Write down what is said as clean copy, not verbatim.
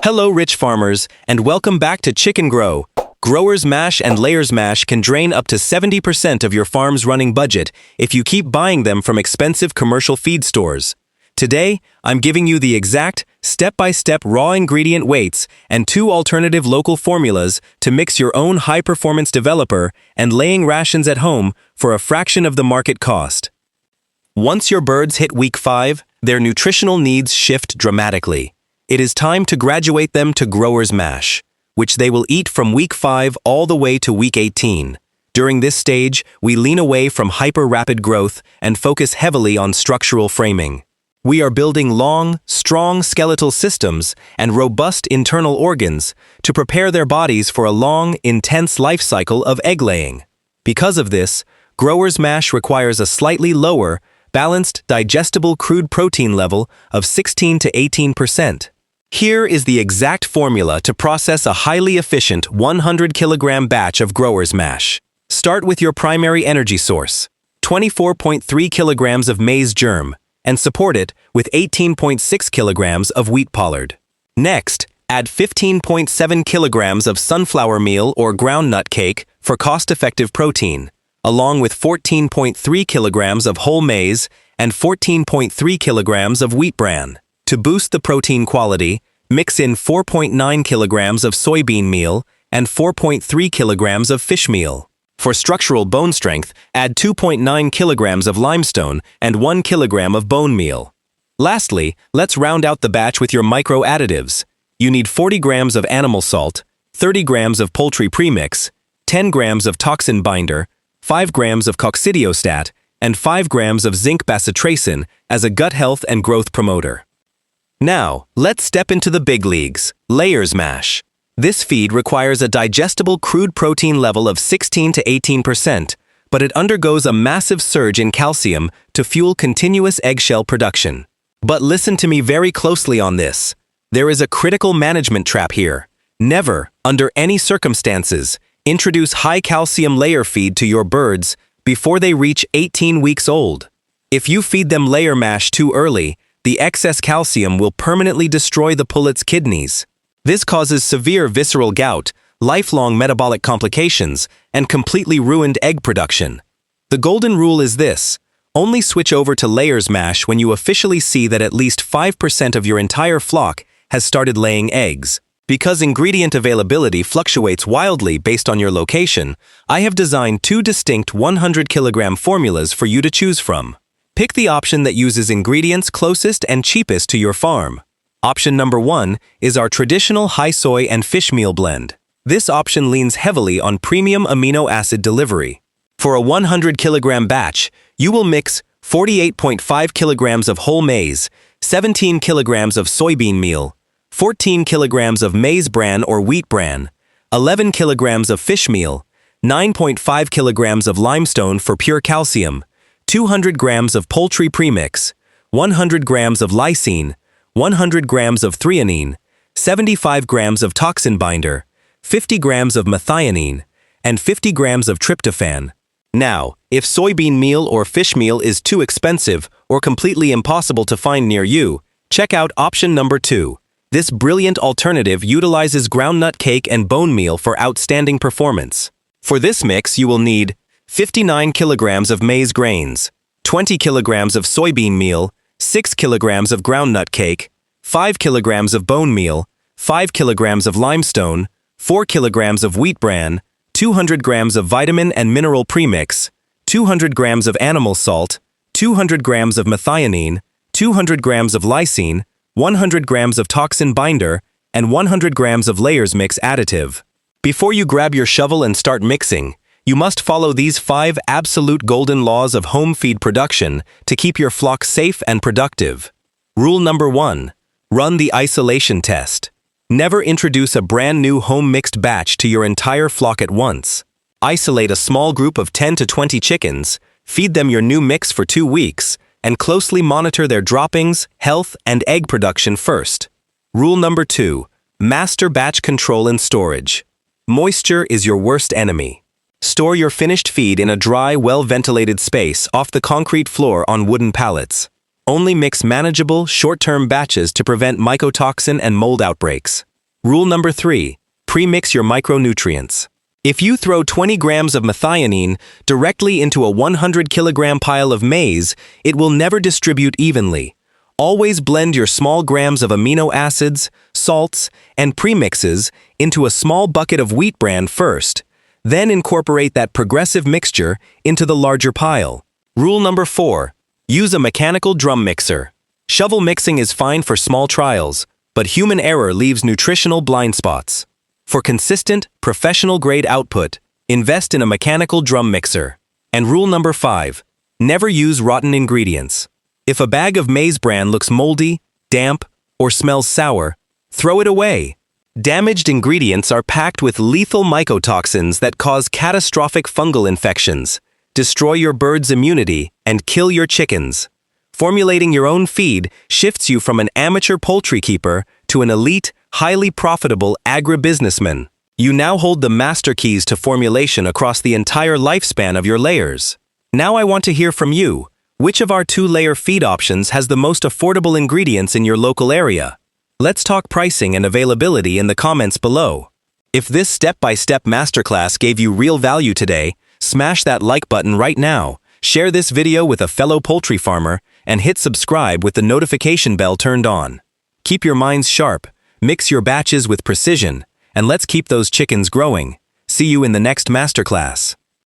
Hello rich farmers, and welcome back to Chicken Grow. Growers mash and layers mash can drain up to 70% of your farm's running budget if you keep buying them from expensive commercial feed stores. Today, I'm giving you the exact, step-by-step raw ingredient weights and 2 alternative local formulas to mix your own high-performance developer and laying rations at home for a fraction of the market cost. Once your birds hit week 5, their nutritional needs shift dramatically. It is time to graduate them to Grower's Mash, which they will eat from week 5 all the way to week 18. During this stage, we lean away from hyper-rapid growth and focus heavily on structural framing. We are building long, strong skeletal systems and robust internal organs to prepare their bodies for a long, intense life cycle of egg-laying. Because of this, Grower's Mash requires a slightly lower, balanced, digestible crude protein level of 16 to 18%. Here is the exact formula to process a highly efficient 100 kilogram batch of Grower's Mash. Start with your primary energy source, 24.3 kilograms of maize germ, and support it with 18.6 kilograms of wheat pollard. Next, add 15.7 kilograms of sunflower meal or groundnut cake for cost-effective protein, along with 14.3 kilograms of whole maize and 14.3 kilograms of wheat bran. To boost the protein quality, mix in 4.9 kilograms of soybean meal and 4.3 kilograms of fish meal. For structural bone strength, add 2.9 kilograms of limestone and 1 kilogram of bone meal. Lastly, let's round out the batch with your micro additives. You need 40 grams of animal salt, 30 grams of poultry premix, 10 grams of toxin binder, 5 grams of coccidiostat, and 5 grams of zinc bacitracin as a gut health and growth promoter. Now, let's step into the big leagues, layers mash. This feed requires a digestible crude protein level of 16 to 18%, but it undergoes a massive surge in calcium to fuel continuous eggshell production. But listen to me very closely on this. There is a critical management trap here. Never, under any circumstances, introduce high-calcium layer feed to your birds before they reach 18 weeks old. If you feed them layer mash too early, the excess calcium will permanently destroy the pullet's kidneys. This causes severe visceral gout, lifelong metabolic complications, and completely ruined egg production. The golden rule is this: only switch over to layers mash when you officially see that at least 5% of your entire flock has started laying eggs. Because ingredient availability fluctuates wildly based on your location, I have designed 2 distinct 100 kilogram formulas for you to choose from. Pick the option that uses ingredients closest and cheapest to your farm. Option number 1 is our traditional high soy and fish meal blend. This option leans heavily on premium amino acid delivery. For a 100 kilogram batch, you will mix 48.5 kilograms of whole maize, 17 kilograms of soybean meal, 14 kilograms of maize bran or wheat bran, 11 kilograms of fish meal, 9.5 kilograms of limestone for pure calcium, 200 grams of poultry premix, 100 grams of lysine, 100 grams of threonine, 75 grams of toxin binder, 50 grams of methionine, and 50 grams of tryptophan. Now, if soybean meal or fish meal is too expensive or completely impossible to find near you, check out option number 2. This brilliant alternative utilizes groundnut cake and bone meal for outstanding performance. For this mix, you will need 59 kilograms of maize grains, 20 kilograms of soybean meal, 6 kilograms of groundnut cake, 5 kilograms of bone meal, 5 kilograms of limestone, 4 kilograms of wheat bran, 200 grams of vitamin and mineral premix, 200 grams of animal salt, 200 grams of methionine, 200 grams of lysine, 100 grams of toxin binder, and 100 grams of layers mix additive. Before you grab your shovel and start mixing, you must follow these 5 absolute golden laws of home feed production to keep your flock safe and productive. Rule number 1. Run the isolation test. Never introduce a brand new home-mixed batch to your entire flock at once. Isolate a small group of 10 to 20 chickens, feed them your new mix for 2 weeks, and closely monitor their droppings, health, and egg production first. Rule number 2. Master batch control and storage. Moisture is your worst enemy. Store your finished feed in a dry, well-ventilated space off the concrete floor on wooden pallets. Only mix manageable, short-term batches to prevent mycotoxin and mold outbreaks. Rule number 3. Pre-mix your micronutrients. If you throw 20 grams of methionine directly into a 100 kilogram pile of maize, it will never distribute evenly. Always blend your small grams of amino acids, salts, and premixes into a small bucket of wheat bran first. Then incorporate that progressive mixture into the larger pile. Rule number 4. Use a mechanical drum mixer. Shovel mixing is fine for small trials, but human error leaves nutritional blind spots. For consistent, professional-grade output, invest in a mechanical drum mixer. And rule number 5. Never use rotten ingredients. If a bag of maize bran looks moldy, damp, or smells sour, throw it away. Damaged ingredients are packed with lethal mycotoxins that cause catastrophic fungal infections, destroy your bird's immunity, and kill your chickens. Formulating your own feed shifts you from an amateur poultry keeper to an elite, highly profitable agribusinessman. You now hold the master keys to formulation across the entire lifespan of your layers. Now I want to hear from you. Which of our 2-layer feed options has the most affordable ingredients in your local area? Let's talk pricing and availability in the comments below. If this step-by-step masterclass gave you real value today, smash that like button right now, share this video with a fellow poultry farmer, and hit subscribe with the notification bell turned on. Keep your minds sharp, mix your batches with precision, and let's keep those chickens growing. See you in the next masterclass.